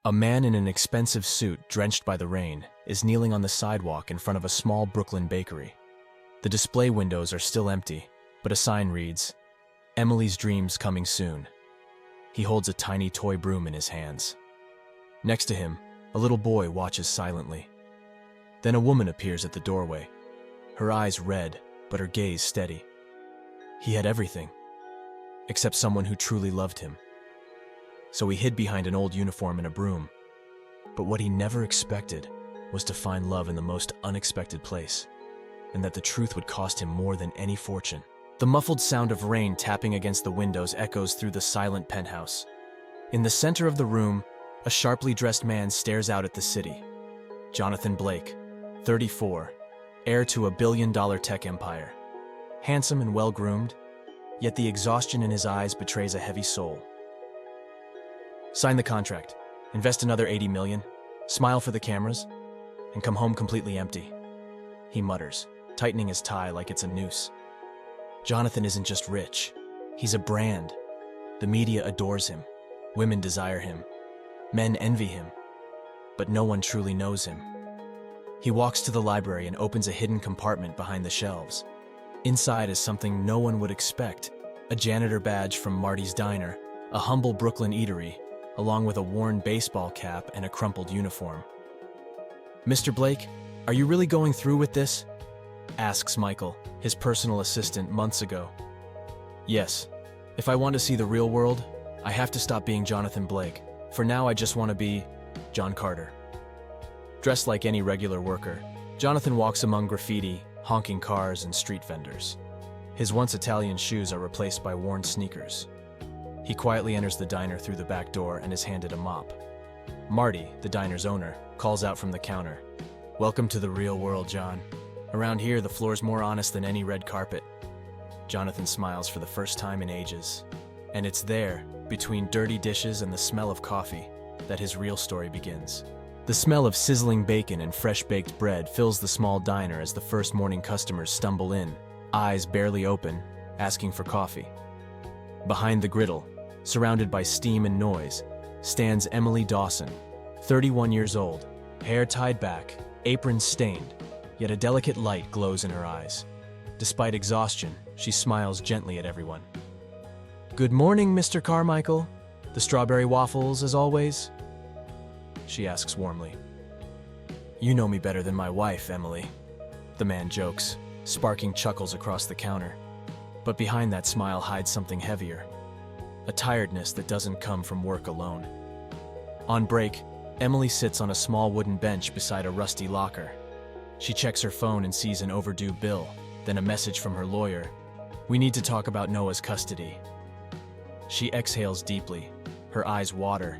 A man in an expensive suit, drenched by the rain, is kneeling on the sidewalk in front of a small Brooklyn bakery. The display windows are still empty, but a sign reads, "Emily's dreams coming soon." He holds a tiny toy broom in his hands. Next to him, a little boy watches silently. Then a woman appears at the doorway, her eyes red, but her gaze steady. He had everything, except someone who truly loved him. So he hid behind an old uniform and a broom. But what he never expected was to find love in the most unexpected place, and that the truth would cost him more than any fortune. The muffled sound of rain tapping against the windows echoes through the silent penthouse. In the center of the room, a sharply dressed man stares out at the city. Jonathan Blake, 34, heir to a billion-dollar tech empire. Handsome and well-groomed, yet the exhaustion in his eyes betrays a heavy soul. Sign the contract, invest another 80 million, smile for the cameras, and come home completely empty, he mutters, tightening his tie like it's a noose. Jonathan isn't just rich, he's a brand. The media adores him, women desire him, men envy him, but no one truly knows him. He walks to the library and opens a hidden compartment behind the shelves. Inside is something no one would expect, a janitor badge from Marty's Diner, a humble Brooklyn eatery, along with a worn baseball cap and a crumpled uniform. "Mr. Blake, are you really going through with this?" asks Michael, his personal assistant, months ago. "Yes. If I want to see the real world, I have to stop being Jonathan Blake. For now, I just want to be John Carter." Dressed like any regular worker, Jonathan walks among graffiti, honking cars, and street vendors. His once Italian shoes are replaced by worn sneakers. He quietly enters the diner through the back door and is handed a mop. Marty, the diner's owner, calls out from the counter, "Welcome to the real world, John. Around here, the floor's more honest than any red carpet." Jonathan smiles for the first time in ages. And it's there, between dirty dishes and the smell of coffee, that his real story begins. The smell of sizzling bacon and fresh-baked bread fills the small diner as the first morning customers stumble in, eyes barely open, asking for coffee. Behind the griddle, surrounded by steam and noise, stands Emily Dawson, 31 years old, hair tied back, apron stained, yet a delicate light glows in her eyes. Despite exhaustion, she smiles gently at everyone. "Good morning, Mr. Carmichael. The strawberry waffles, as always?" she asks warmly. "You know me better than my wife, Emily," the man jokes, sparking chuckles across the counter. But behind that smile hides something heavier, a tiredness that doesn't come from work alone. On break, Emily sits on a small wooden bench beside a rusty locker. She checks her phone and sees an overdue bill, then a message from her lawyer. "We need to talk about Noah's custody." She exhales deeply, her eyes water,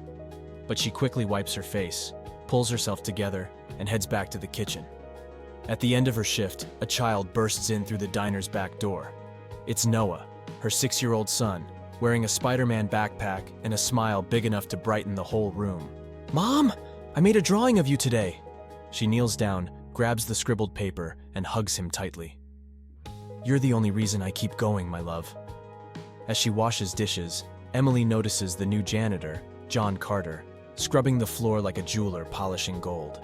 but she quickly wipes her face, pulls herself together, and heads back to the kitchen. At the end of her shift, a child bursts in through the diner's back door. It's Noah, her 6-year-old son, wearing a Spider-Man backpack and a smile big enough to brighten the whole room. "Mom, I made a drawing of you today." She kneels down, grabs the scribbled paper, and hugs him tightly. "You're the only reason I keep going, my love." As she washes dishes, Emily notices the new janitor, John Carter, scrubbing the floor like a jeweler polishing gold.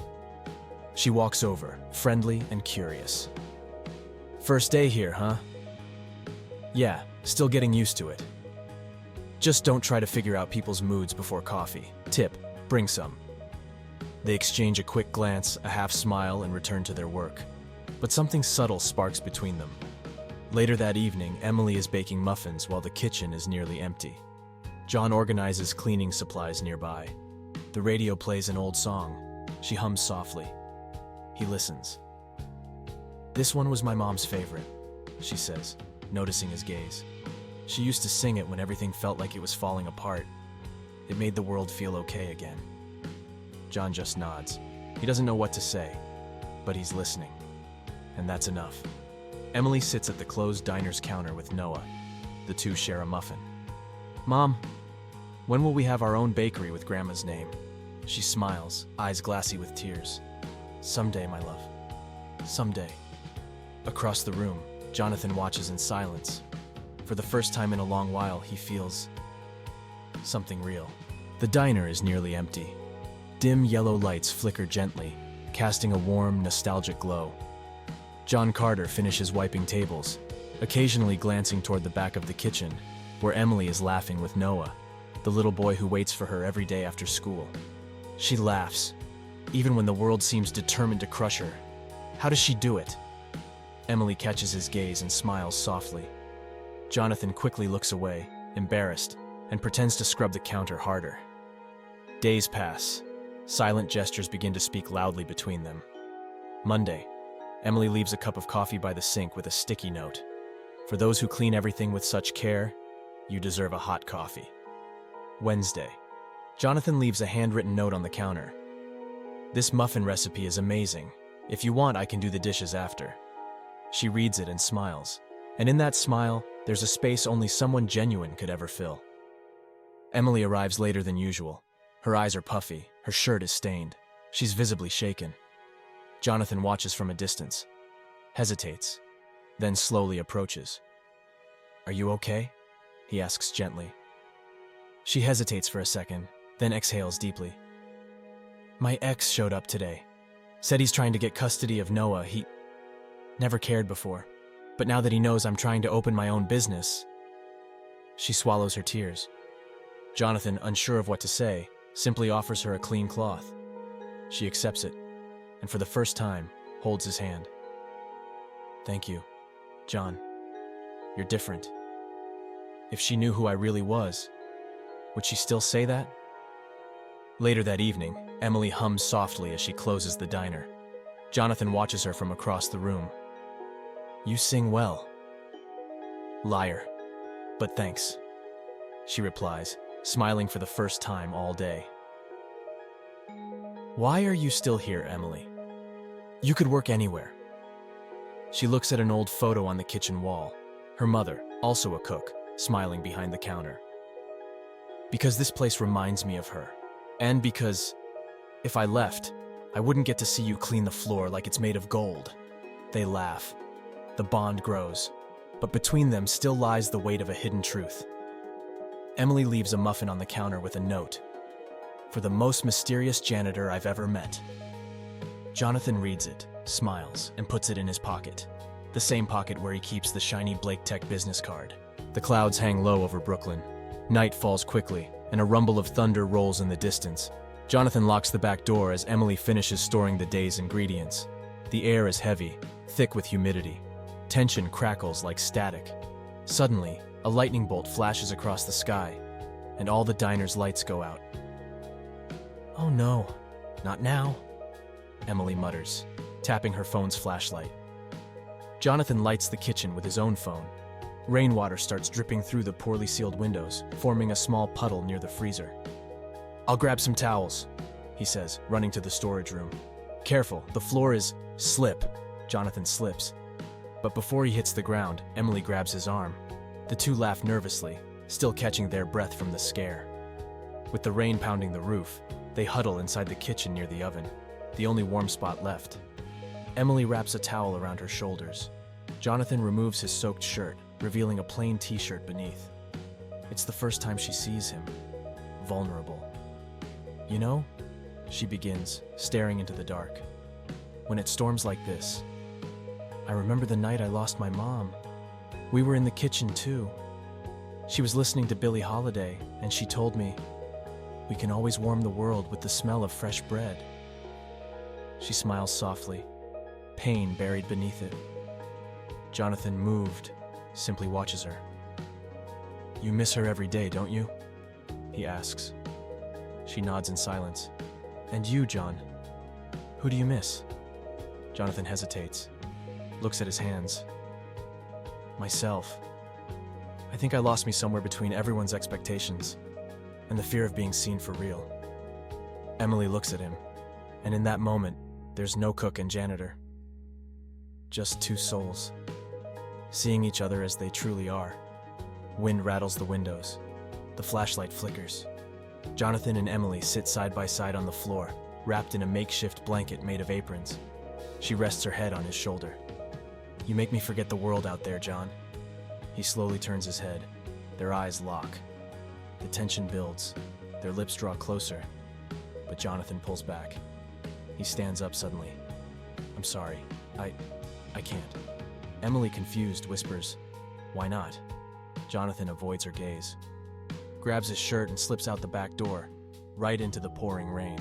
She walks over, friendly and curious. "First day here, huh?" "Yeah, still getting used to it." "Just don't try to figure out people's moods before coffee. Tip, bring some." They exchange a quick glance, a half smile, and return to their work. But something subtle sparks between them. Later that evening, Emily is baking muffins while the kitchen is nearly empty. John organizes cleaning supplies nearby. The radio plays an old song. She hums softly. He listens. "This one was my mom's favorite," she says, noticing his gaze. "She used to sing it when everything felt like it was falling apart. It made the world feel okay again." John just nods. He doesn't know what to say, but he's listening. And that's enough. Emily sits at the closed diner's counter with Noah. The two share a muffin. "Mom, when will we have our own bakery with Grandma's name?" She smiles, eyes glassy with tears. "Someday, my love. Someday." Across the room, Jonathan watches in silence. For the first time in a long while, he feels something real. The diner is nearly empty. dim yellow lights flicker gently, casting a warm, nostalgic glow. John Carter finishes wiping tables, occasionally glancing toward the back of the kitchen, where Emily is laughing with Noah, the little boy who waits for her every day after school. She laughs, even when the world seems determined to crush her. How does she do it? Emily catches his gaze and smiles softly. Jonathan quickly looks away, embarrassed, and pretends to scrub the counter harder. Days pass. Silent gestures begin to speak loudly between them. Monday, Emily leaves a cup of coffee by the sink with a sticky note. For those who clean everything with such care, you deserve a hot coffee. Wednesday, Jonathan leaves a handwritten note on the counter. This muffin recipe is amazing. If you want, I can do the dishes after. She reads it and smiles. And in that smile, there's a space only someone genuine could ever fill. Emily arrives later than usual. Her eyes are puffy, her shirt is stained. She's visibly shaken. Jonathan watches from a distance, hesitates, then slowly approaches. "Are you okay?" he asks gently. She hesitates for a second, then exhales deeply. "My ex showed up today. Said he's trying to get custody of Noah. He never cared before. But now that he knows I'm trying to open my own business..." She swallows her tears. Jonathan, unsure of what to say, simply offers her a clean cloth. She accepts it, and for the first time, holds his hand. "Thank you, John. You're different." If she knew who I really was, would she still say that? Later that evening, Emily hums softly as she closes the diner. Jonathan watches her from across the room. "You sing well." "Liar, but thanks," she replies, smiling for the first time all day. "Why are you still here, Emily? You could work anywhere." She looks at an old photo on the kitchen wall, her mother, also a cook, smiling behind the counter. "Because this place reminds me of her, and because if I left, I wouldn't get to see you clean the floor like it's made of gold." They laugh. The bond grows, but between them still lies the weight of a hidden truth. Emily leaves a muffin on the counter with a note. "For the most mysterious janitor I've ever met." Jonathan reads it, smiles, and puts it in his pocket. The same pocket where he keeps the shiny Blake Tech business card. The clouds hang low over Brooklyn. Night falls quickly, and a rumble of thunder rolls in the distance. Jonathan locks the back door as Emily finishes storing the day's ingredients. The air is heavy, thick with humidity. Tension crackles like static. Suddenly, a lightning bolt flashes across the sky, and all the diner's lights go out. "Oh no, not now," Emily mutters, tapping her phone's flashlight. Jonathan lights the kitchen with his own phone. Rainwater starts dripping through the poorly sealed windows, forming a small puddle near the freezer. "I'll grab some towels," he says, running to the storage room. "Careful, the floor is..." "Slip." Jonathan slips. But before he hits the ground, Emily grabs his arm. The two laugh nervously, still catching their breath from the scare. With the rain pounding the roof, they huddle inside the kitchen near the oven, the only warm spot left. Emily wraps a towel around her shoulders. Jonathan removes his soaked shirt, revealing a plain t-shirt beneath. It's the first time she sees him, vulnerable. "You know," she begins, staring into the dark, "when it storms like this, I remember the night I lost my mom. We were in the kitchen too. She was listening to Billie Holiday, and she told me, 'We can always warm the world with the smell of fresh bread.'" She smiles softly, pain buried beneath it. Jonathan, moved, simply watches her. "You miss her every day, don't you?" he asks. She nods in silence. "And you, John? Who do you miss?" Jonathan hesitates, looks at his hands. "Myself. I think I lost me somewhere between everyone's expectations and the fear of being seen for real." Emily looks at him, and in that moment, there's no cook and janitor. Just two souls, seeing each other as they truly are. Wind rattles the windows. The flashlight flickers. Jonathan and Emily sit side by side on the floor, wrapped in a makeshift blanket made of aprons. She rests her head on his shoulder. "You make me forget the world out there, John." He slowly turns his head. Their eyes lock. The tension builds. Their lips draw closer. but Jonathan pulls back. He stands up suddenly. I'm sorry. I can't. Emily, confused, whispers, "Why not?" Jonathan avoids her gaze, grabs his shirt and slips out the back door, right into the pouring rain.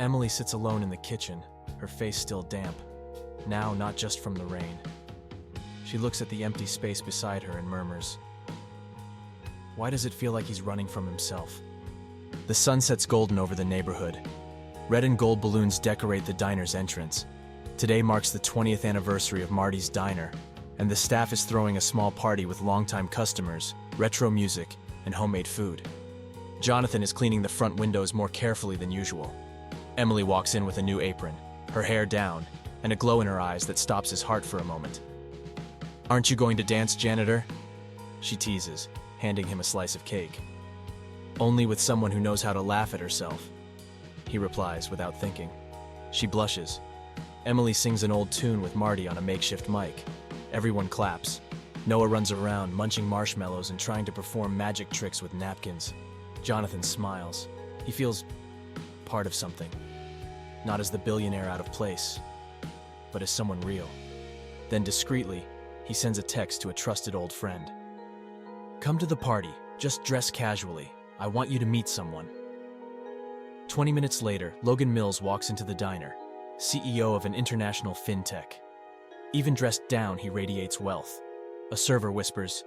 Emily sits alone in the kitchen, her face still damp, now not just from the rain. She looks at the empty space beside her and murmurs, "Why does it feel like he's running from himself?" The sun sets golden over the neighborhood. Red and gold balloons decorate the diner's entrance. Today marks the 20th anniversary of Marty's Diner, and the staff is throwing a small party with longtime customers, retro music, and homemade food. Jonathan is cleaning the front windows more carefully than usual. Emily walks in with a new apron, her hair down, and a glow in her eyes that stops his heart for a moment. "Aren't you going to dance, janitor?" She teases, handing him a slice of cake. "Only with someone who knows how to laugh at herself," he replies without thinking. She blushes. Emily sings an old tune with Marty on a makeshift mic. Everyone claps. Noah runs around, munching marshmallows and trying to perform magic tricks with napkins. Jonathan smiles. He feels part of something. Not as the billionaire out of place, but as someone real. Then discreetly, he sends a text to a trusted old friend. "Come to the party, just dress casually. I want you to meet someone." 20 minutes later, Logan Mills walks into the diner, CEO of an international fintech. Even dressed down, he radiates wealth. A server whispers,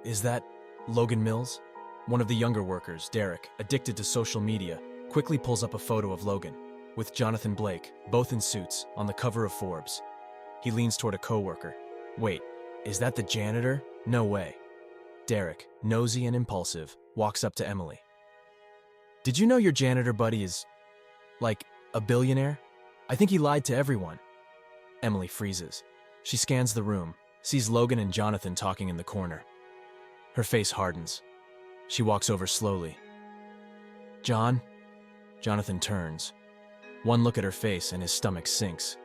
"Is that Logan Mills?" One of the younger workers, Derek, addicted to social media, quickly pulls up a photo of Logan, with Jonathan Blake, both in suits, on the cover of Forbes. He leans toward a coworker. "Wait, is that the janitor? No way." Derek, nosy and impulsive, walks up to Emily. "Did you know your janitor buddy is, like, a billionaire? I think he lied to everyone." Emily freezes. She scans the room, sees Logan and Jonathan talking in the corner. Her face hardens. She walks over slowly. "John?" Jonathan turns. One look at her face and his stomach sinks.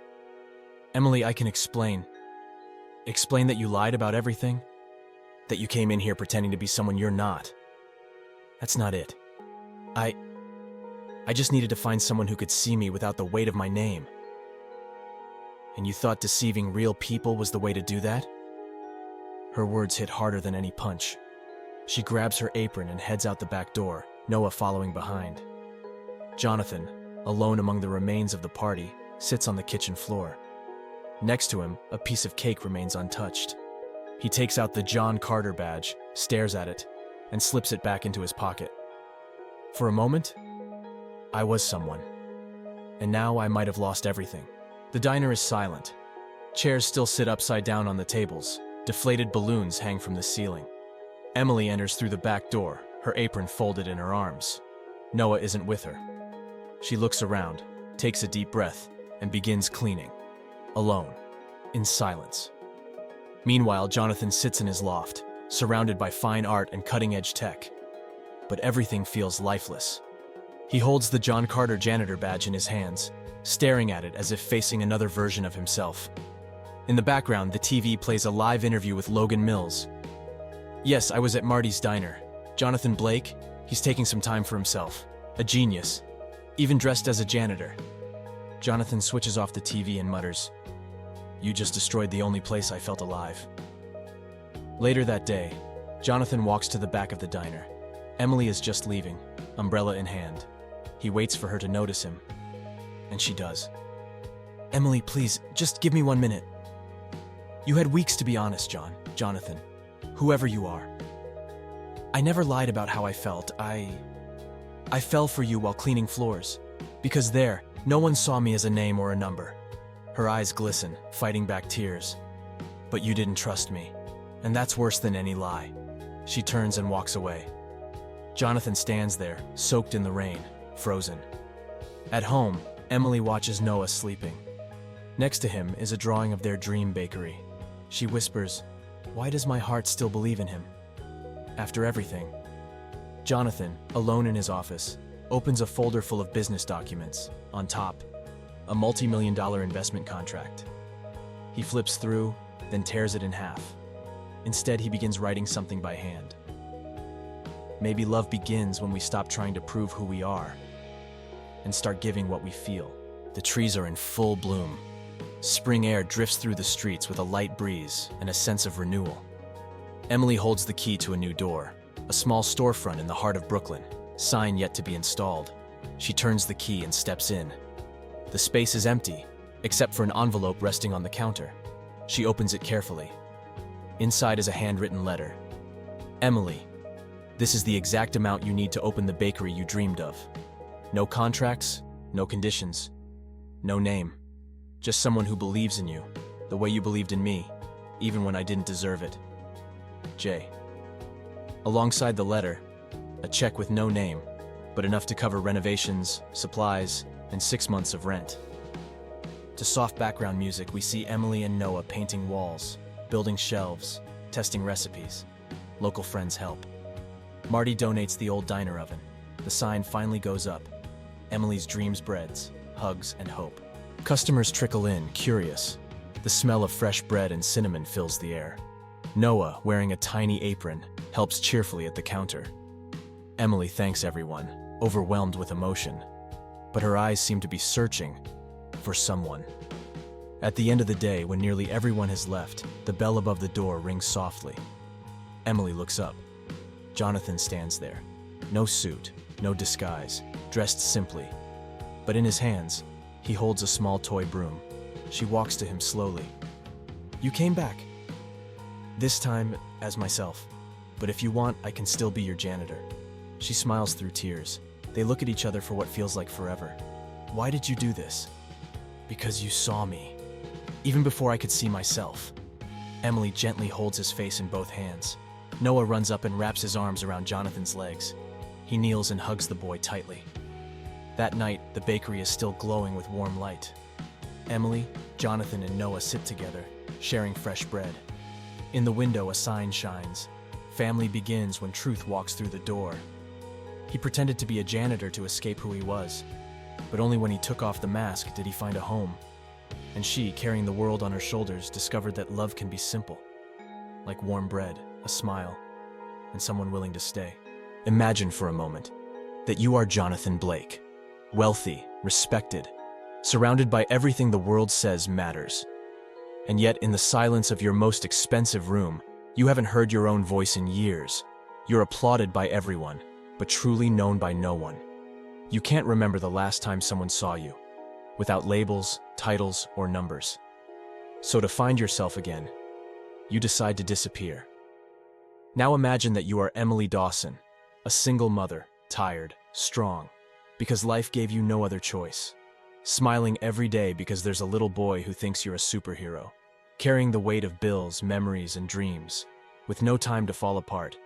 "Emily, I can explain. Explain that you lied about everything? That you came in here pretending to be someone you're not. That's not it. I just needed to find someone who could see me without the weight of my name. And you thought deceiving real people was the way to do that?" Her words hit harder than any punch. She grabs her apron and heads out the back door, Noah following behind. Jonathan, alone among the remains of the party, sits on the kitchen floor. Next to him, a piece of cake remains untouched. He takes out the John Carter badge, stares at it, and slips it back into his pocket. For a moment, I was someone. And now I might have lost everything. The diner is silent. Chairs still sit upside down on the tables. Deflated balloons hang from the ceiling. Emily enters through the back door, her apron folded in her arms. Noah isn't with her. She looks around, takes a deep breath, and begins cleaning. Alone, in silence. Meanwhile, Jonathan sits in his loft, surrounded by fine art and cutting-edge tech. But everything feels lifeless. He holds the John Carter janitor badge in his hands, staring at it as if facing another version of himself. In the background, the TV plays a live interview with Logan Mills. "Yes, I was at Marty's Diner. Jonathan Blake, he's taking some time for himself. A genius. Even dressed as a janitor." Jonathan switches off the TV and mutters, "You just destroyed the only place I felt alive." Later that day, Jonathan walks to the back of the diner. Emily is just leaving, umbrella in hand. He waits for her to notice him, and she does. "Emily, please, just give me 1 minute." "You had weeks to be honest, Jonathan, whoever you are. I never lied about how I felt. I fell for you while cleaning floors, because there, no one saw me as a name or a number." Her eyes glisten, fighting back tears. "But you didn't trust me, and that's worse than any lie." She turns and walks away. Jonathan stands there, soaked in the rain, frozen. At home, Emily watches Noah sleeping. Next to him is a drawing of their dream bakery. She whispers, "Why does my heart still believe in him? After everything?" Jonathan, alone in his office, opens a folder full of business documents. On top, a multi-million-dollar investment contract. He flips through, then tears it in half. Instead, he begins writing something by hand. "Maybe love begins when we stop trying to prove who we are, and start giving what we feel. The trees are in full bloom. Spring air drifts through the streets with a light breeze and a sense of renewal. Emily holds the key to a new door, a small storefront in the heart of Brooklyn, sign yet to be installed. She turns the key and steps in. The space is empty, except for an envelope resting on the counter. She opens it carefully. Inside is a handwritten letter. Emily, this is the exact amount you need to open the bakery you dreamed of. No contracts, no conditions, no name. Just someone who believes in you, the way you believed in me, even when I didn't deserve it. J. Alongside the letter, a check with no name, but enough to cover renovations, supplies, and 6 months of rent. To soft background music, we see Emily and Noah painting walls, building shelves, testing recipes. Local friends help. Marty donates the old diner oven. The sign finally goes up. Emily's dreams breads, hugs, and hope. Customers trickle in, curious. The smell of fresh bread and cinnamon fills the air. Noah, wearing a tiny apron, helps cheerfully at the counter. Emily thanks everyone, overwhelmed with emotion. But her eyes seem to be searching for someone. At the end of the day, when nearly everyone has left, the bell above the door rings softly. Emily looks up. Jonathan stands there. No suit, no disguise, dressed simply. But in his hands, he holds a small toy broom. She walks to him slowly. You came back. This time, as myself. But if you want, I can still be your janitor. She smiles through tears. They look at each other for what feels like forever. Why did you do this? Because you saw me. Even before I could see myself. Emily gently holds his face in both hands. Noah runs up and wraps his arms around Jonathan's legs. He kneels and hugs the boy tightly. That night, the bakery is still glowing with warm light. Emily, Jonathan, and Noah sit together, sharing fresh bread. In the window, a sign shines. Family begins when truth walks through the door. He pretended to be a janitor to escape who he was. But only when he took off the mask did he find a home. And she, carrying the world on her shoulders, discovered that love can be simple. Like warm bread, a smile, and someone willing to stay. Imagine for a moment that you are Jonathan Blake. Wealthy, respected, surrounded by everything the world says matters. And yet, in the silence of your most expensive room, you haven't heard your own voice in years. You're applauded by everyone, but truly known by no one. You can't remember the last time someone saw you, without labels, titles, or numbers. So to find yourself again, you decide to disappear. Now imagine that you are Emily Dawson, a single mother, tired, strong, because life gave you no other choice. Smiling every day because there's a little boy who thinks you're a superhero. Carrying the weight of bills, memories, and dreams, with no time to fall apart.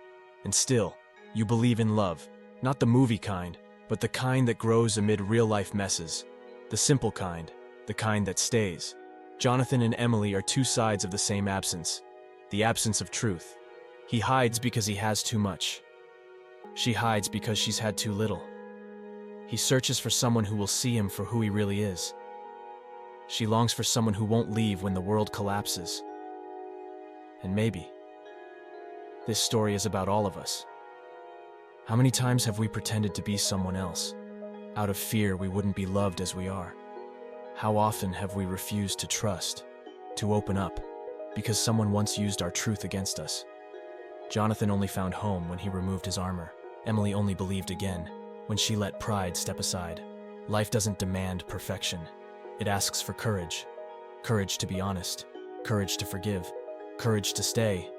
And still, you believe in love, not the movie kind, but the kind that grows amid real-life messes. The simple kind, the kind that stays. Jonathan and Emily are two sides of the same absence, the absence of truth. He hides because he has too much. She hides because she's had too little. He searches for someone who will see him for who he really is. She longs for someone who won't leave when the world collapses. And maybe this story is about all of us. How many times have we pretended to be someone else, out of fear we wouldn't be loved as we are? How often have we refused to trust, to open up, because someone once used our truth against us? Jonathan only found home when he removed his armor. Emily only believed again when she let pride step aside. Life doesn't demand perfection. It asks for courage. Courage to be honest. Courage to forgive. Courage to stay,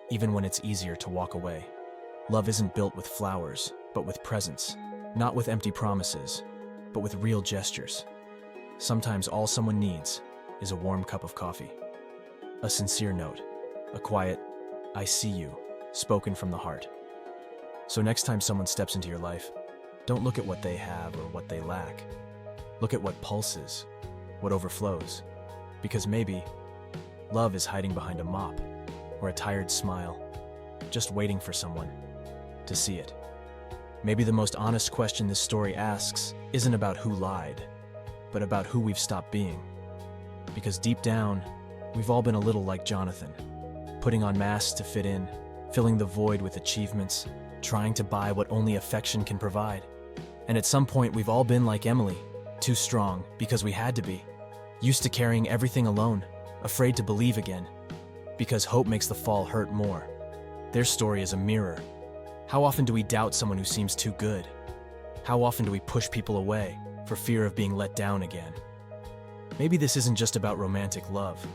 even when it's easier to walk away. Love isn't built with flowers, but with presence. Not with empty promises, but with real gestures. Sometimes all someone needs is a warm cup of coffee. A sincere note. A quiet, "I see you," spoken from the heart. So next time someone steps into your life, don't look at what they have or what they lack. Look at what pulses, what overflows. Because maybe love is hiding behind a mop or a tired smile, just waiting for someone to see it. Maybe the most honest question this story asks isn't about who lied, but about who we've stopped being. Because deep down, we've all been a little like Jonathan, putting on masks to fit in, filling the void with achievements, trying to buy what only affection can provide. And at some point, we've all been like Emily, too strong because we had to be, used to carrying everything alone, afraid to believe again, because hope makes the fall hurt more. Their story is a mirror. How often do we doubt someone who seems too good? How often do we push people away for fear of being let down again? Maybe this isn't just about romantic love.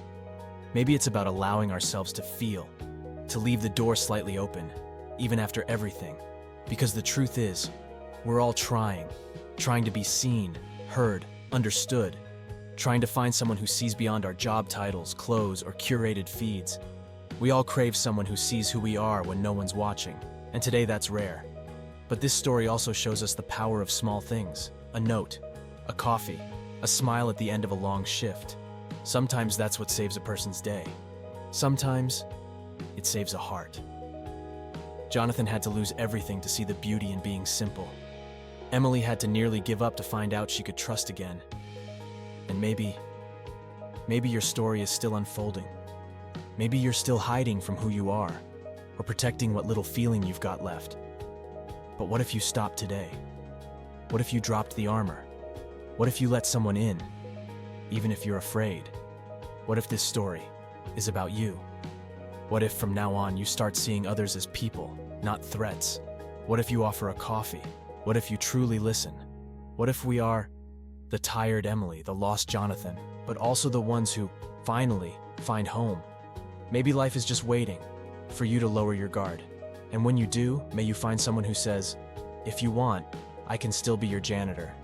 Maybe it's about allowing ourselves to feel, to leave the door slightly open, even after everything. Because the truth is, we're all trying to be seen, heard, understood, trying to find someone who sees beyond our job titles, clothes, or curated feeds. We all crave someone who sees who we are when no one's watching, and today that's rare. But this story also shows us the power of small things. A note, a coffee, a smile at the end of a long shift. Sometimes that's what saves a person's day. Sometimes it saves a heart. Jonathan had to lose everything to see the beauty in being simple. Emily had to nearly give up to find out she could trust again. And maybe your story is still unfolding. Maybe you're still hiding from who you are, or protecting what little feeling you've got left. But what if you stopped today? What if you dropped the armor? What if you let someone in, even if you're afraid? What if this story is about you? What if from now on you start seeing others as people, not threats? What if you offer a coffee? What if you truly listen? What if we are the tired Emily, the lost Jonathan, but also the ones who finally find home? Maybe life is just waiting for you to lower your guard. And when you do, may you find someone who says, "If you want, I can still be your janitor."